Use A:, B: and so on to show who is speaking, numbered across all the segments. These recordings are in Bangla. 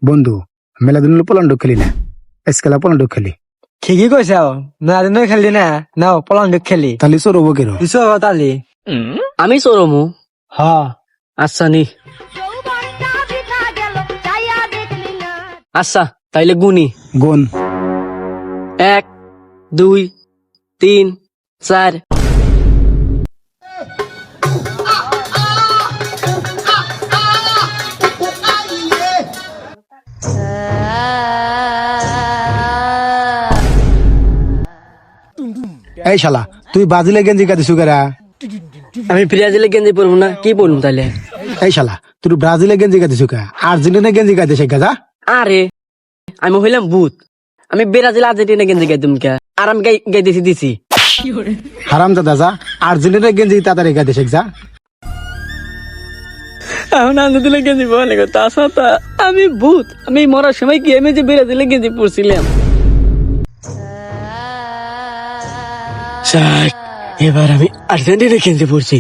A: বন্ধু মেলা দিন পলান্ডু খেলি না, আজকাল পলান্ডু খেলি।
B: ঠিকই কইছে মেলা দিন খেলি না, নাও পলান্ডু খেলি।
A: তাহলে চোরবো কেন?
B: দিছো তালি
C: আমি চোরমু।
B: হ
C: আচ্ছা নি, আচ্ছা তাইলে গুনি।
A: গুণ
C: 1 2 3 4।
A: এই শালা তুই বাজিলে গেঞ্জি কাঁদিছু কেরা?
C: আমি ব্রাজিলে গেঞ্জি পরবো না, কি পরবো তাইলে?
A: এই শালা তুই ব্রাজিলে গেঞ্জি কাঁদিছু কে? আর্জেন্টিনা গেঞ্জি কাঁদে শেখা যা।
C: আরে আমি হইলাম ভূত, আমি ব্রাজিল আর্জেন্টিনা গেঞ্জি গাইতুম কে, আর আমি গাইতেছি দিছি।
A: হারাম দাদা যা, আর্জেন্টিনা গেঞ্জি তাড়াতাড়ি কাঁদে শেখ যা।
C: এখন আর্জেন্টিনা গেঞ্জি পরে না, তাছাড়া আমি ভূত। আমি মরার সময় কি আমি যে ব্রাজিলে গেঞ্জি পরছিলাম। স্যার এবার আমি আর্জেন্টিনা গেঞ্জি পরছি,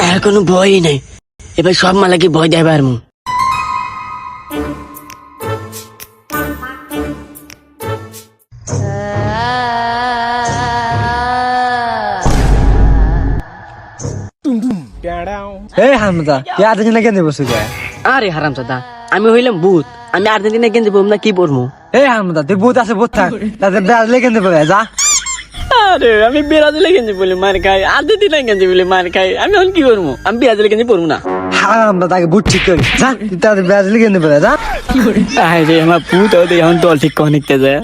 C: আর কোনো ভয়ই নাই। এবার সব মালাকে ভয় দেয় পারমু।
B: এই হামজা তুই আর্জেন্টিনা কেন বসে গে?
C: আরে হারাম দাদা, আমি হইলাম ভূত, আমি আর্জেন্টিনা গেঞ্জি পরবো না, কি পরবো?
B: এই হামজা তুই ভূত আছে ভূত থাক, তাদের ব্রাজিলে কেন পড়ে যা।
C: আরে আমি ব্রাজিলে গেঞ্জি বলে মার খাই, আর্জেন্টিনা গেঞ্জি বলে মার খাই, আমি এখন কি করবো? আমি ব্রাজিলে গেঞ্জি পরবো না।
B: হামজা তাকে ভূত ঠিক করি যা, তুই তাদের ব্রাজিলে কেন পড়ে যা।
C: আরে আমার ভূত এখন দল ঠিক কখন নিতে যায়।